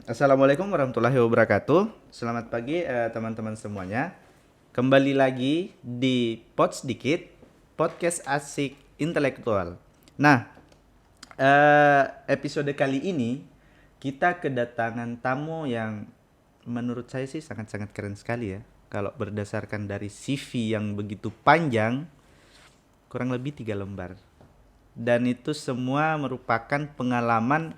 Assalamualaikum warahmatullahi wabarakatuh. Selamat pagi teman-teman semuanya. Kembali lagi di Pod Sedikit, podcast asik intelektual. Nah, episode kali ini kita kedatangan tamu yang menurut saya sih sangat-sangat keren sekali ya. Kalau berdasarkan dari CV yang begitu panjang, kurang lebih 3 lembar. Dan itu semua merupakan pengalaman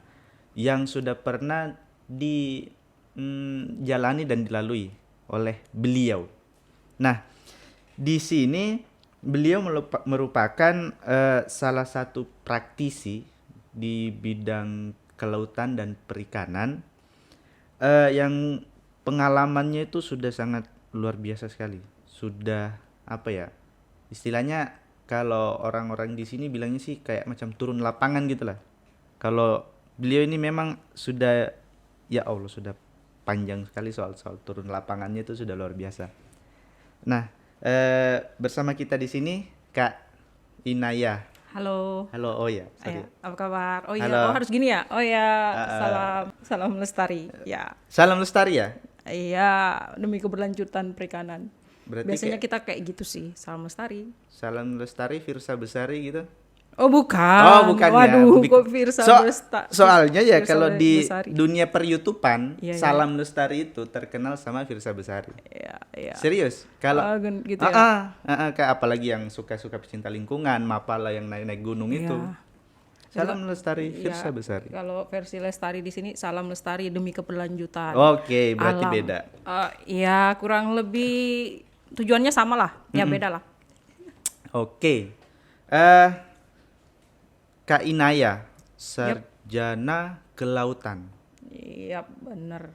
yang sudah pernah dijalani dan dilalui oleh beliau. Nah, di sini beliau merupakan salah satu praktisi di bidang kelautan dan perikanan yang pengalamannya itu sudah sangat luar biasa sekali. Sudah apa ya? Istilahnya kalau orang-orang di sini bilangnya sih kayak macam turun lapangan gitu lah. Kalau beliau ini memang sudah, ya Allah, sudah panjang sekali soal turun lapangannya itu sudah luar biasa. Nah, bersama kita di sini Kak Inaya. Halo. Halo, oh ya, sorry. Apa kabar? Oh iya, Halo. harus gini ya. Oh ya, Eh, salam lestari. Ya. Salam lestari ya. Iya, demi keberlanjutan perikanan. Berarti Biasanya kayak kita kayak gitu sih, salam lestari. salam lestari Firsa Besari gitu. Oh Oh, bukan. bukan ya. Waduh, kok Firsa Soalnya ya Firsa kalau di Besari. dunia per-YouTubean, Iya, iya. Salam Lestari itu terkenal sama Firsa Besari. Iya, iya. Serius? Kalau Gitu ya. kayak apalagi yang suka-suka pecinta lingkungan, Mapala yang naik-naik gunung itu. Iya. Salam Lestari Iya, Firsa Besari. kalau versi lestari di sini salam lestari demi keberlanjutan. Oke, berarti alam. beda. Ya kurang lebih tujuannya sama lah, ya beda lah. Oke. Kak Inaya, sarjana kelautan. Iya bener.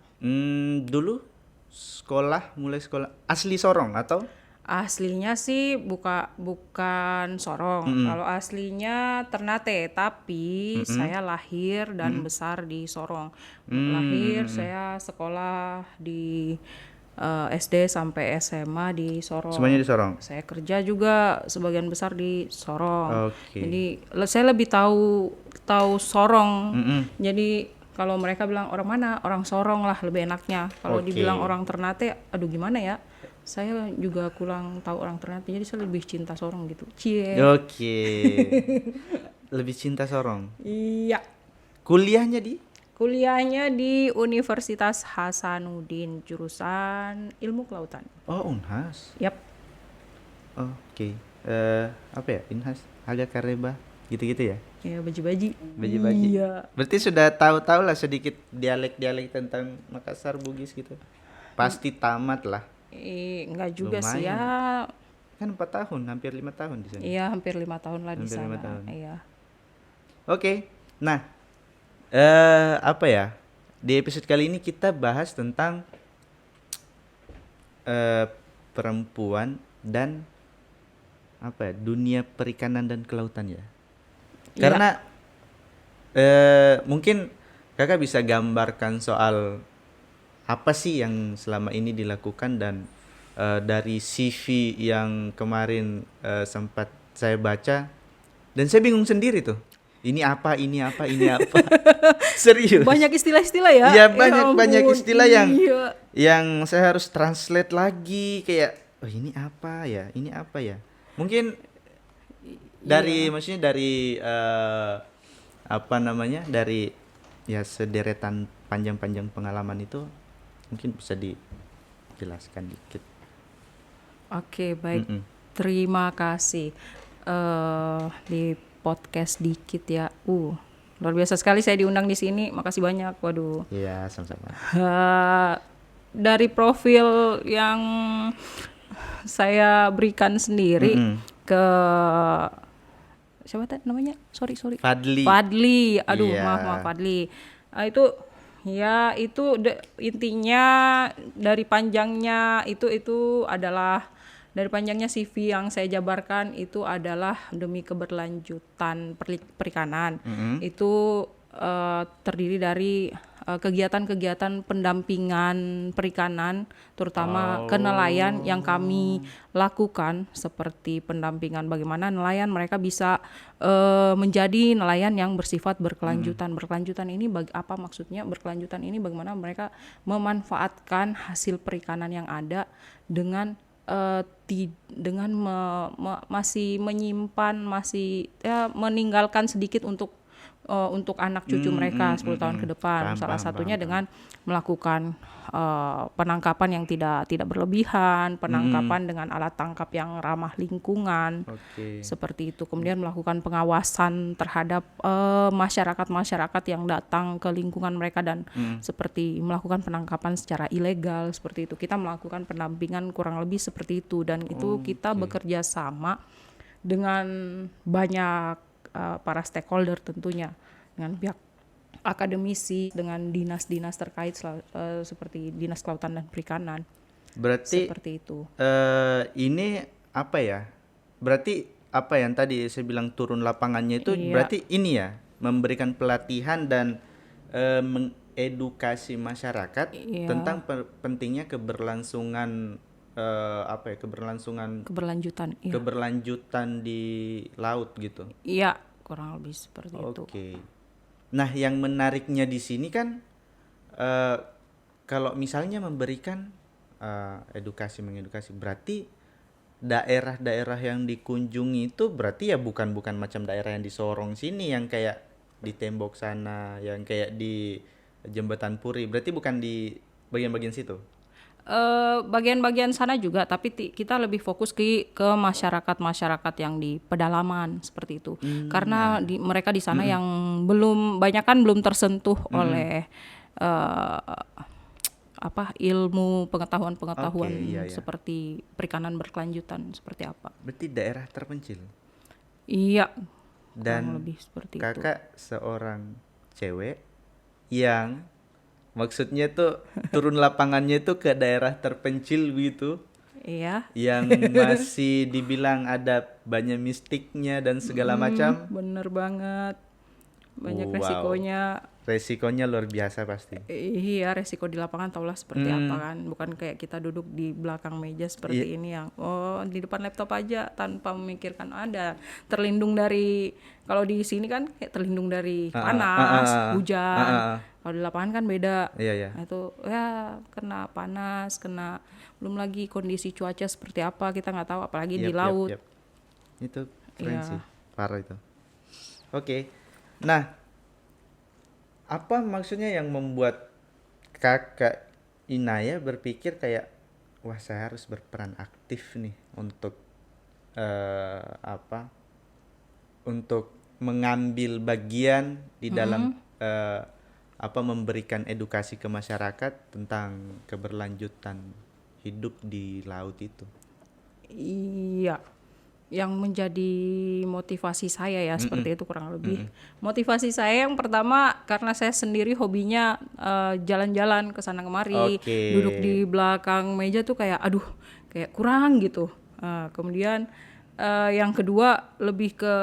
Dulu mulai sekolah asli Sorong atau? Aslinya sih bukan Sorong. Kalau aslinya Ternate, tapi saya lahir dan besar di Sorong. Lahir saya sekolah di SD sampai SMA di Sorong. Semuanya di Sorong. Saya kerja juga sebagian besar di Sorong. Oke. Jadi saya lebih tahu Sorong. Jadi kalau mereka bilang orang mana, orang Sorong lah lebih enaknya. Kalau Oke. dibilang orang Ternate, aduh gimana ya? Saya juga kurang tahu orang Ternate, jadi saya lebih cinta Sorong gitu. Cie. Oke. Lebih cinta Sorong. Iya. Kuliahnya di? Kuliahnya di Universitas Hasanuddin, jurusan Ilmu Kelautan. Oh, Unhas. Yap. Oke. Apa ya? Inhas, Haga Kareba, gitu-gitu ya? Ya baji-baji. Baji-baji. Iya. Berarti sudah tahu-tahu lah sedikit dialek-dialek tentang Makassar, Bugis gitu. Pasti tamat lah. Enggak juga sih Lumayan. ya. Kan 4 tahun, hampir 5 tahun di sana. Iya, hampir 5 tahun lah di Hampir 5 sana. tahun. Iya. Oke. Nah, apa ya? Di episode kali ini kita bahas tentang perempuan dan apa ya? Dunia perikanan dan kelautan ya. Iya. Karena mungkin Kakak bisa gambarkan soal apa sih yang selama ini dilakukan dan dari CV yang kemarin sempat saya baca dan saya bingung sendiri tuh. Ini apa? Serius. Banyak istilah-istilah ya. Iya, Ya banyak ampun, istilah iya. yang saya harus translate lagi kayak, oh ini apa ya? Mungkin maksudnya dari apa namanya? Dari ya sederetan panjang-panjang pengalaman itu mungkin bisa dijelaskan dikit. Oke, baik. Terima kasih di podcast dikit ya. Luar biasa sekali saya diundang di sini. Makasih banyak. Waduh. Iya, sama-sama. Dari profil yang saya berikan sendiri ke siapa tadi namanya? Sorry. Fadli. Aduh, Iya. maaf Fadli. Itu intinya dari panjangnya itu adalah dari panjangnya CV yang saya jabarkan itu adalah demi keberlanjutan perikanan. Itu terdiri dari kegiatan-kegiatan pendampingan perikanan, terutama ke nelayan yang kami lakukan, seperti pendampingan bagaimana nelayan mereka bisa menjadi nelayan yang bersifat berkelanjutan. Berkelanjutan ini apa maksudnya? Berkelanjutan ini bagaimana mereka memanfaatkan hasil perikanan yang ada dengan masih menyimpan, masih meninggalkan sedikit untuk anak cucu mereka 10 tahun ke depan. Salah satunya dengan melakukan penangkapan yang tidak berlebihan, penangkapan dengan alat tangkap yang ramah lingkungan, seperti itu. Kemudian melakukan pengawasan terhadap masyarakat yang datang ke lingkungan mereka dan seperti melakukan penangkapan secara ilegal, seperti itu. Kita melakukan pendampingan kurang lebih seperti itu, dan itu kita bekerja sama dengan banyak para stakeholder tentunya, dengan pihak akademisi, dengan dinas-dinas terkait seperti Dinas Kelautan dan Perikanan. Berarti seperti itu. Ini apa ya? Berarti apa yang tadi saya bilang turun lapangannya itu berarti ini ya, memberikan pelatihan dan mengedukasi masyarakat tentang pentingnya keberlangsungan keberlanjutan di laut gitu. Iya, kurang lebih seperti itu. Nah, yang menariknya di sini kan kalau misalnya memberikan mengedukasi, berarti daerah-daerah yang dikunjungi itu berarti ya bukan macam daerah yang di Sorong sini yang kayak di Tembok sana, yang kayak di Jembatan Puri. Berarti bukan di bagian-bagian situ. Bagian-bagian sana juga, tapi kita lebih fokus ke masyarakat yang di pedalaman seperti itu, karena mereka di sana yang belum tersentuh oleh ilmu pengetahuan seperti perikanan berkelanjutan seperti apa. Berarti daerah terpencil. Iya. Dan lebih seperti kakak seorang cewek yang maksudnya tuh turun lapangannya tuh ke daerah terpencil gitu. Iya. Yang masih dibilang ada banyak mistiknya dan segala macam. Bener banget. Banyak resikonya. Resikonya luar biasa pasti. Iya, resiko di lapangan taulah seperti apa kan. Bukan kayak kita duduk di belakang meja seperti ini yang di depan laptop aja tanpa memikirkan ada terlindung dari, kalau di sini kan kayak terlindung dari panas, hujan. Kalau di lapangan kan beda. Nah, itu kena panas, belum lagi kondisi cuaca seperti apa kita nggak tahu, apalagi di laut. Itu keren sih, parah itu. Nah, apa maksudnya yang membuat kakak Inaya berpikir kayak, wah saya harus berperan aktif nih untuk untuk mengambil bagian di dalam memberikan edukasi ke masyarakat tentang keberlanjutan hidup di laut itu? Iya, yang menjadi motivasi saya ya seperti itu kurang lebih. Motivasi saya yang pertama karena saya sendiri hobinya jalan-jalan ke sana kemari, duduk di belakang meja tuh kayak kayak kurang gitu. Kemudian yang kedua lebih ke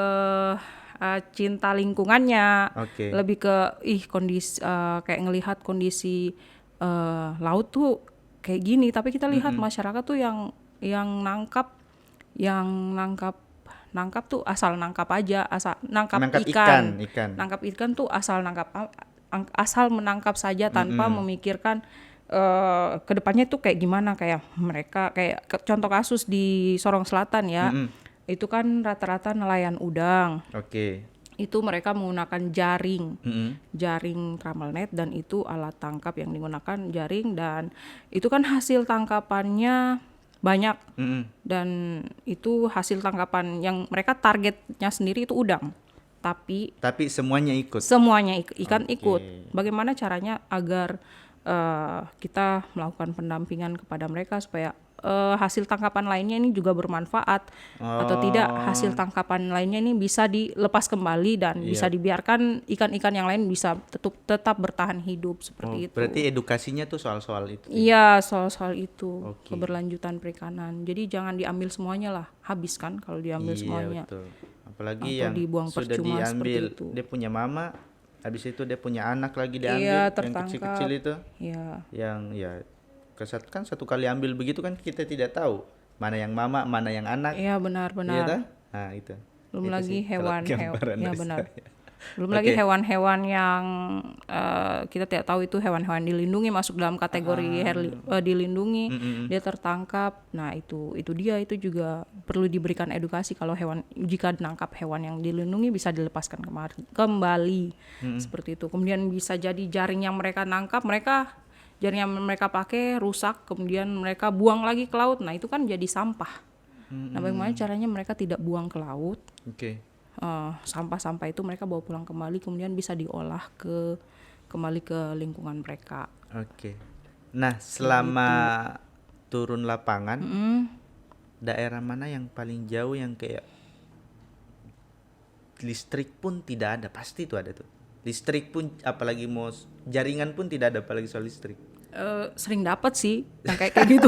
cinta lingkungannya, lebih ke kondisi kayak ngelihat kondisi laut tuh kayak gini, tapi kita lihat masyarakat tuh yang nangkap tuh asal nangkap aja, nangkap ikan. Nangkap ikan tuh asal menangkap saja tanpa memikirkan kedepannya tuh kayak gimana. Kayak mereka contoh kasus di Sorong Selatan ya, itu kan rata-rata nelayan udang. Itu mereka menggunakan jaring trammel net, dan itu alat tangkap yang digunakan jaring, dan itu kan hasil tangkapannya banyak. Dan itu hasil tangkapan yang mereka targetnya sendiri itu udang, tapi semuanya ikut. Ikan ikut. Bagaimana caranya agar kita melakukan pendampingan kepada mereka supaya hasil tangkapan lainnya ini juga bermanfaat, atau tidak hasil tangkapan lainnya ini bisa dilepas kembali dan bisa dibiarkan ikan-ikan yang lain bisa tetap bertahan hidup seperti itu. Berarti edukasinya tuh soal-soal itu. Iya, soal-soal itu. Keberlanjutan perikanan. Jadi jangan diambil semuanya lah, habis kan kalau diambil semuanya. Betul. Apalagi atau yang dibuang sudah percuma diambil seperti itu. Dia punya mama, Habis itu dia punya anak lagi diambil, Iya, yang tertangkap. kecil-kecil itu, Iya. yang ya kan satu kali ambil begitu kan kita tidak tahu mana yang mama, mana yang anak, Iya, iya benar-benar. kan? Nah itu. Belum Itu lagi sih kalau gambaran ya dari benar. saya. Belum lagi Oke. hewan-hewan yang kita tidak tahu itu hewan-hewan dilindungi, masuk dalam kategori dilindungi, dia tertangkap. Nah, itu dia, itu juga perlu diberikan edukasi kalau jika menangkap hewan yang dilindungi bisa dilepaskan kembali. Seperti itu. Kemudian bisa jadi jaring yang mereka nangkap, jaring yang mereka pakai rusak, kemudian mereka buang lagi ke laut. Nah, itu kan jadi sampah. Nah, bagaimana caranya mereka tidak buang ke laut? Oke. Sampah-sampah itu mereka bawa pulang kembali, kemudian bisa diolah kembali ke lingkungan mereka. Oke. Nah, selama turun lapangan, daerah mana yang paling jauh yang kayak listrik pun tidak ada? Pasti itu ada tuh. Listrik pun apalagi mau jaringan pun tidak ada, apalagi soal listrik. Sering dapat sih yang kayak gitu.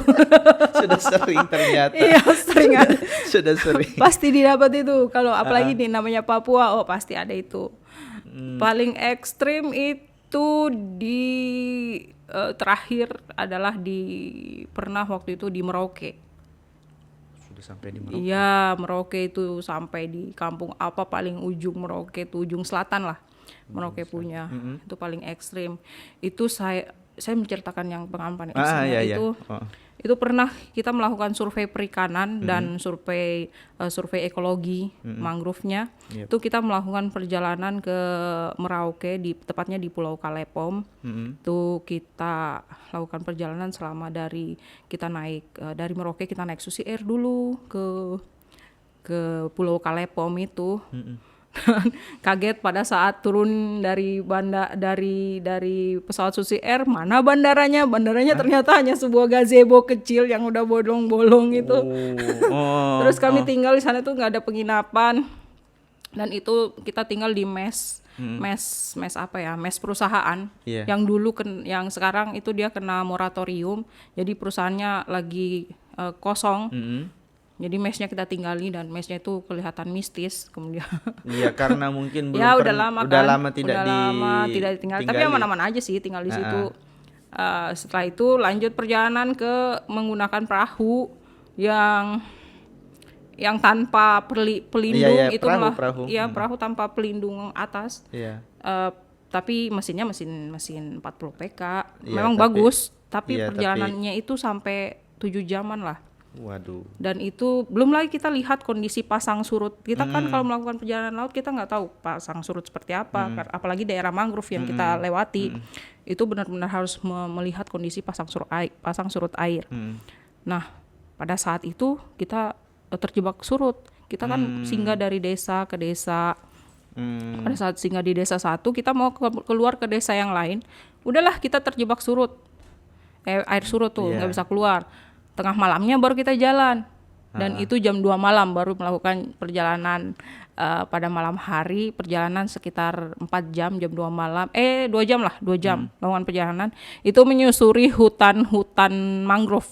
Sudah sering ternyata. Iya, sering ada. Sudah sering. Pasti didapat itu. Kalau apalagi di namanya Papua, oh pasti ada itu. Paling ekstrim itu di terakhir adalah pernah waktu itu di Merauke. Sudah sampai di Merauke. Iya, Merauke itu sampai di kampung apa paling ujung Merauke itu, ujung selatan lah. Merauke punya. Itu paling ekstrim. Itu saya menceritakan yang pengalaman ekstrimnya iya. itu. Itu pernah kita melakukan survei perikanan dan survei ekologi mangrove-nya. Itu kita melakukan perjalanan ke Merauke, tepatnya di Pulau Kalepom. Itu kita lakukan perjalanan selama kita naik dari Merauke, kita naik Susi Air dulu ke Pulau Kalepom itu. Kaget pada saat turun dari pesawat Susi Air, mana bandaranya ternyata hanya sebuah gazebo kecil yang udah bolong-bolong itu. Terus kami tinggal di sana tuh nggak ada penginapan, dan itu kita tinggal di mes apa ya, mes perusahaan. Yang dulu yang sekarang itu dia kena moratorium, jadi perusahaannya lagi kosong. Jadi mesnya kita tinggali, dan mesnya itu kelihatan mistis. Kemudian iya, karena mungkin belum ya udah lama tidak ditinggal. Tapi aman-aman aja sih tinggal di situ. Setelah itu lanjut perjalanan ke menggunakan perahu yang tanpa pelindung. Iya, itu perahu. Iya, perahu tanpa pelindung atas. Iya. Tapi mesin 40 PK. Iya, Memang bagus, tapi iya, perjalanannya itu sampai 7 jaman lah. Waduh. Dan itu belum lagi kita lihat kondisi pasang surut. Kita kan kalau melakukan perjalanan laut kita nggak tahu pasang surut seperti apa, apalagi daerah mangrove yang kita lewati. Itu benar-benar harus melihat kondisi pasang surut air. Nah, pada saat itu kita terjebak surut. Kita kan singgah dari desa ke desa. Pada saat singgah di desa satu, kita mau keluar ke desa yang lain, udahlah kita terjebak surut. Air surut tuh nggak bisa keluar. Tengah malamnya baru kita jalan, dan itu jam 2 malam baru melakukan perjalanan. Pada malam hari perjalanan sekitar 4 jam, jam 2 malam 2 jam melakukan perjalanan. Itu menyusuri hutan mangrove.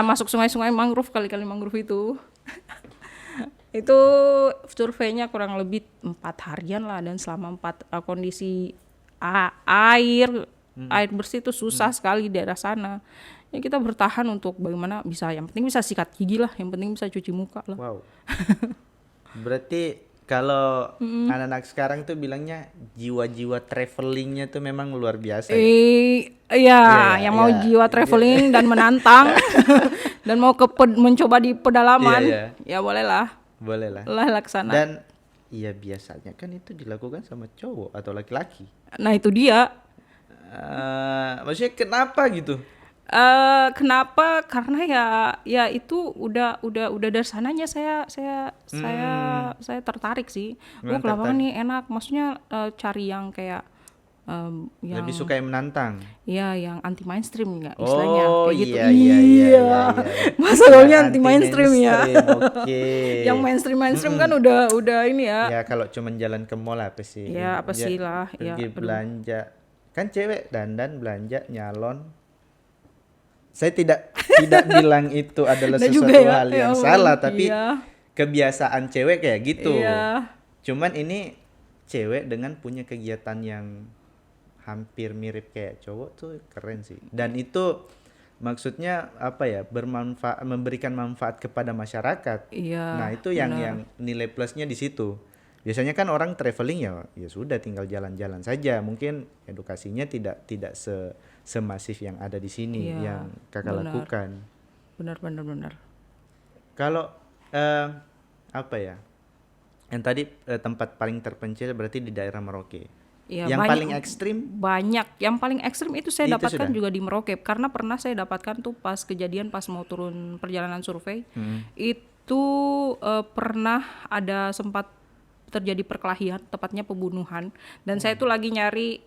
Masuk sungai-sungai mangrove, kali-kali mangrove itu. Itu surveinya kurang lebih 4 harian lah, dan selama 4 kondisi air bersih itu susah sekali di daerah sana. Ya kita bertahan untuk bagaimana bisa, yang penting bisa sikat gigi lah, yang penting bisa cuci muka lah. Wow. Berarti kalau anak-anak sekarang tuh bilangnya jiwa-jiwa travelingnya tuh memang luar biasa. Yang mau jiwa traveling dan menantang dan mau mencoba di pedalaman, ya boleh lah laksana. Dan iya, biasanya kan itu dilakukan sama cowok atau laki-laki. Nah itu dia. Maksudnya kenapa gitu? Kenapa? Karena ya itu udah dari sananya saya tertarik sih. Kelapa nih enak. Maksudnya cari yang kayak yang lebih suka yang menantang. Iya, yang anti mainstream nggak istilahnya, kayak gitu. Iya. Masalahnya anti mainstream ya. Oke. Yang mainstream kan udah ini ya. Ya kalau cuman jalan ke mall apa sih? Ya apa sih lah. Pergi belanja. Kan cewek dandan belanja nyalon. Saya tidak bilang itu adalah sesuatu hal yang salah, tapi kebiasaan cewek kayak gitu. Cuman ini cewek dengan punya kegiatan yang hampir mirip kayak cowok tuh keren sih. Dan itu maksudnya apa ya, bermanfaat, memberikan manfaat kepada masyarakat. Nah Iya, itu benar. yang nilai plusnya di situ. Biasanya kan orang traveling ya sudah tinggal jalan-jalan saja, mungkin edukasinya tidak semasif yang ada di sini Iya, yang kakak benar. lakukan. Benar. Kalau apa ya, yang tadi tempat paling terpencil berarti di daerah Merauke. Iya, Yang paling ekstrim banyak. Yang paling ekstrim itu saya itu dapatkan sudah. juga di Merauke, karena pernah saya dapatkan tuh pas kejadian pas mau turun perjalanan survei. Itu pernah ada sempat terjadi perkelahian, tepatnya pembunuhan, dan saya tuh lagi nyari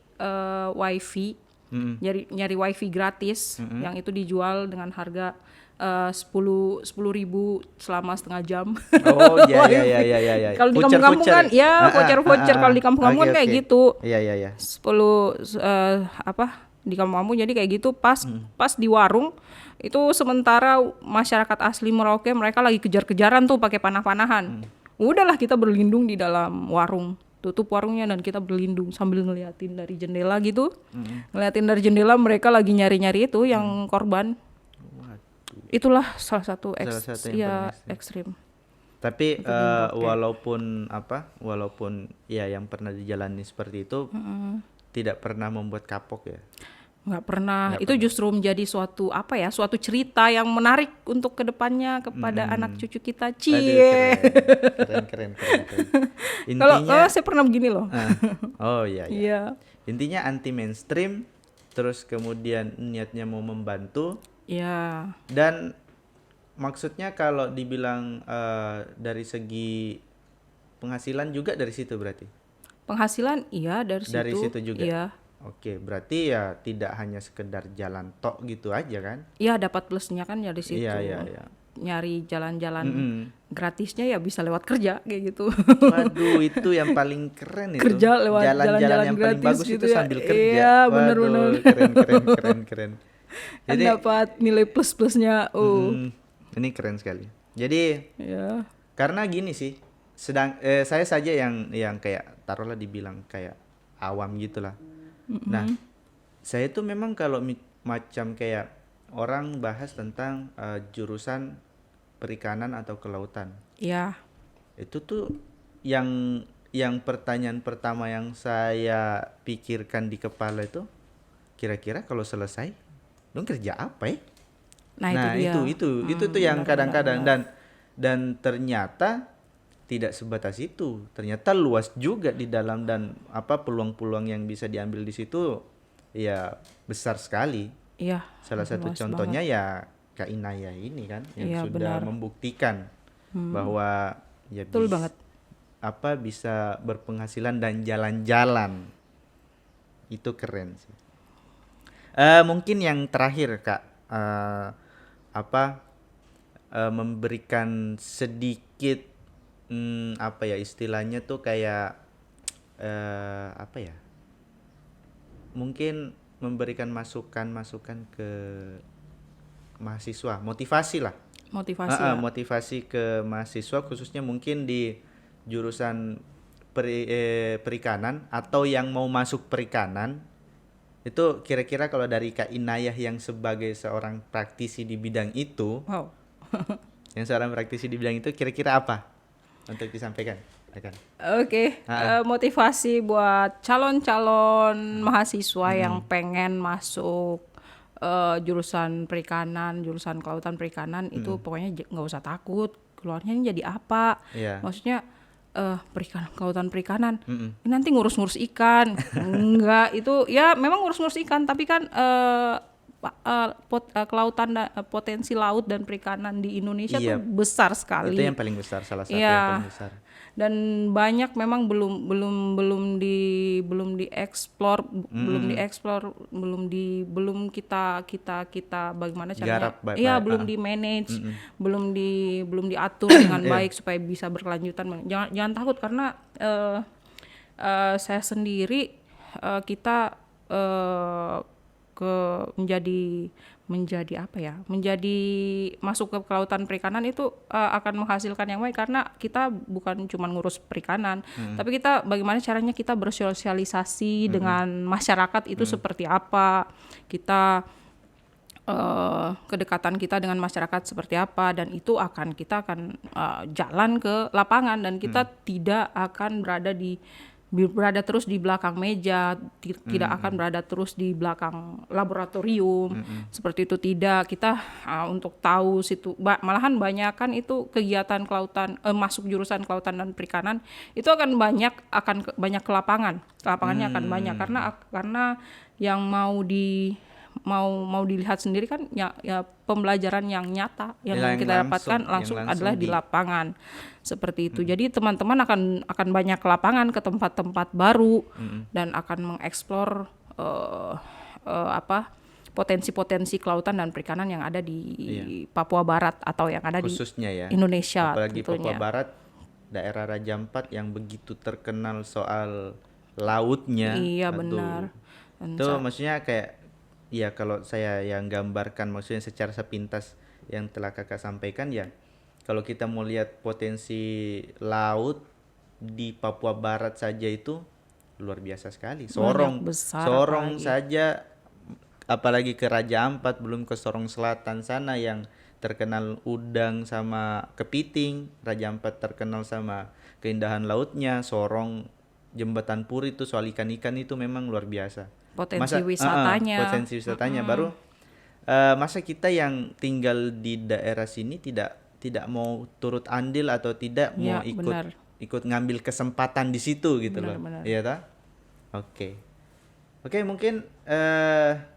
wifi, nyari wifi gratis yang itu dijual dengan harga 10 ribu selama setengah jam. Oh ya ya ya Wifi. ya ya ya. Kalau di Voucher kampung-kampung voucher. kan ya voucher-voucher, kalau di kampung-kampung Oke kan kayak oke. gitu. Iya iya iya. 10 di kampung-kampung jadi kayak gitu. Pas di warung itu, sementara masyarakat asli Merauke mereka lagi kejar-kejaran tuh pakai panah-panahan. Udahlah, kita berlindung di dalam warung, tutup warungnya dan kita berlindung sambil ngeliatin dari jendela gitu. Ngeliatin dari jendela mereka lagi nyari-nyari itu yang korban. Itulah salah satu Salah satu yang paling ekstrim. ekstrim. Tapi Untuk di Merauke. walaupun ya yang pernah dijalani seperti itu tidak pernah membuat kapok ya. Nggak pernah. Itu justru menjadi suatu cerita yang menarik untuk kedepannya kepada anak cucu kita. Aduh, Cie. keren. Kalau Intinya saya pernah begini loh. oh iya iya. Iya. Intinya anti mainstream, terus kemudian niatnya mau membantu, Ya, dan maksudnya kalau dibilang dari segi penghasilan juga dari situ berarti. penghasilan iya dari Dari situ. situ juga. Iya. Oke, berarti ya tidak hanya sekedar jalan tok gitu aja kan? Iya, dapat plusnya kan dari situ. Iya. Nyari jalan-jalan gratisnya ya bisa lewat kerja kayak gitu. Waduh, itu yang paling keren itu. Kerja lewat Jalan-jalan jalan-jalan yang paling gratis bagus gitu itu ya. sambil kerja. Iya, benar-benar. Waduh, keren. Kan Jadi dapat nilai plus-plusnya. ini keren sekali. Jadi Ya. karena gini sih, saya saja yang kayak taruhlah dibilang kayak awam gitulah. Nah, saya tuh memang kalau macam kayak orang bahas tentang jurusan perikanan atau kelautan, Ya. itu tuh yang pertanyaan pertama yang saya pikirkan di kepala itu, kira-kira kalau selesai dong kerja apa ya? Nah, Nah, itu dia. itu tuh yang Benar, kadang-kadang benar. dan ternyata tidak sebatas itu. Ternyata luas juga di dalam, dan peluang-peluang yang bisa diambil di situ ya besar sekali. Iya. Salah satu luas contohnya ya Kak Inaya ini kan yang Iya, sudah benar. membuktikan bahwa ya Betul banget. bisa berpenghasilan dan jalan-jalan. Itu keren sih. Mungkin yang terakhir Kak, memberikan sedikit istilahnya tuh kayak mungkin memberikan masukan ke mahasiswa, motivasi lah. Motivasi ya. Motivasi ke mahasiswa khususnya mungkin di jurusan perikanan atau yang mau masuk perikanan. Itu kira-kira kalau dari Kak Inayah yang sebagai seorang praktisi di bidang itu, Wow. kira-kira apa untuk disampaikan? Oke, motivasi buat calon-calon mahasiswa yang pengen masuk jurusan perikanan, jurusan kelautan perikanan, itu pokoknya nggak usah takut. Keluarnya ini jadi apa? Iya. Maksudnya kelautan perikanan, nanti ngurus-ngurus ikan. Enggak, itu ya memang ngurus-ngurus ikan, tapi kan kelautan potensi laut dan perikanan di Indonesia Iya. tuh besar sekali. Itu yang paling besar, salah satu Iya. yang paling besar. Dan banyak memang belum dieksplor, belum kita bagaimana caranya? Garap Iya, belum di manage, belum diatur dengan baik supaya bisa berkelanjutan. Jangan takut, karena saya sendiri kita ke menjadi apa ya? Menjadi masuk ke kelautan perikanan itu akan menghasilkan yang baik, karena kita bukan cuma ngurus perikanan, tapi kita bagaimana caranya kita bersosialisasi dengan masyarakat itu seperti apa, kita kedekatan kita dengan masyarakat seperti apa, dan itu kita akan jalan ke lapangan, dan kita tidak akan berada terus di belakang meja, tidak akan berada terus di belakang laboratorium, seperti itu. Tidak, kita untuk tahu malahan banyak kan itu kegiatan kelautan, masuk jurusan kelautan dan perikanan itu akan banyak ke lapangannya akan banyak, karena yang mau dilihat sendiri kan ya pembelajaran yang nyata yang kita dapatkan langsung adalah di lapangan, seperti itu. Jadi teman-teman akan banyak ke lapangan, ke tempat-tempat baru, dan akan mengeksplor potensi-potensi kelautan dan perikanan yang ada di Papua Barat atau yang ada khususnya di Indonesia. Apalagi tentunya. Papua Barat, daerah Raja Ampat yang begitu terkenal soal lautnya. Iya, benar. Itu maksudnya kayak, ya kalau saya yang gambarkan maksudnya secara sepintas yang telah kakak sampaikan, ya kalau kita mau lihat potensi laut di Papua Barat saja itu luar biasa sekali. Sorong saja, apalagi ke Raja Ampat, belum ke Sorong Selatan sana yang terkenal udang sama kepiting. Raja Ampat terkenal sama keindahan lautnya. Sorong, Jembatan Puri itu soal ikan-ikan itu memang luar biasa. Potensi wisatanya baru masa kita yang tinggal di daerah sini tidak mau turut andil atau tidak mau ikut ngambil kesempatan di situ gitu loh. Iya ta? Oke, mungkin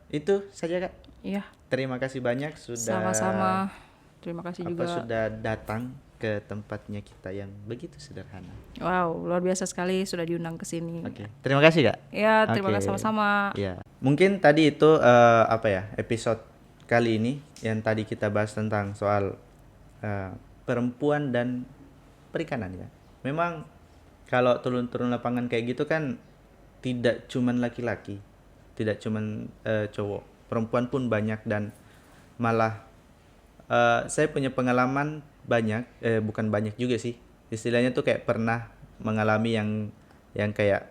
itu saja Kak. Iya. Terima kasih banyak sudah. Sama-sama. Terima kasih juga sudah datang ke tempatnya kita yang begitu sederhana. Wow, luar biasa sekali sudah diundang ke sini. Oke. Terima kasih Kak. Ya, terima kasih sama-sama. Ya. Mungkin tadi itu episode kali ini yang tadi kita bahas tentang soal perempuan dan perikanan ya. Memang kalau turun lapangan kayak gitu kan tidak cuman laki-laki, tidak cuman cowok, perempuan pun banyak, dan malah saya punya pengalaman banyak, bukan banyak juga sih, istilahnya tuh kayak pernah mengalami yang kayak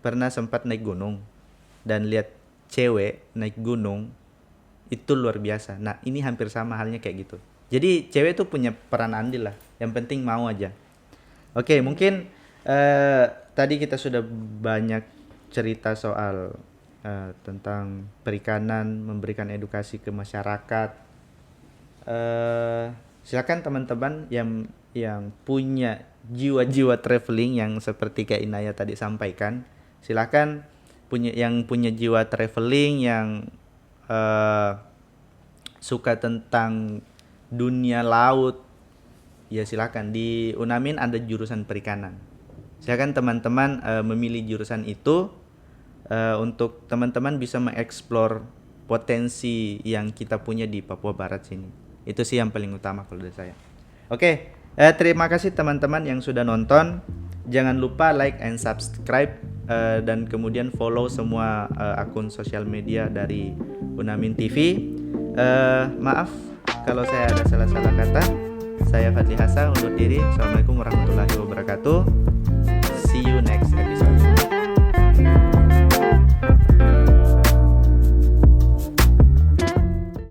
pernah sempat naik gunung dan lihat cewek naik gunung itu luar biasa. Nah ini hampir sama halnya kayak gitu, jadi cewek tuh punya peran andil lah, yang penting mau aja. Oke, mungkin tadi kita sudah banyak cerita soal tentang perikanan, memberikan edukasi ke masyarakat. Silakan teman-teman yang punya jiwa-jiwa traveling yang seperti kayak Inaya tadi sampaikan, silakan punya jiwa traveling yang suka tentang dunia laut, ya silakan. Di Unamin ada jurusan perikanan, silakan teman-teman memilih jurusan itu untuk teman-teman bisa mengeksplor potensi yang kita punya di Papua Barat sini. Itu sih yang paling utama kalau dari saya. Oke, terima kasih teman-teman yang sudah nonton. Jangan lupa like and subscribe, dan kemudian follow semua akun sosial media dari Unamin TV. Maaf kalau saya ada salah-salah kata. Saya Fadli Hasan undur diri. Assalamualaikum warahmatullahi wabarakatuh. See you next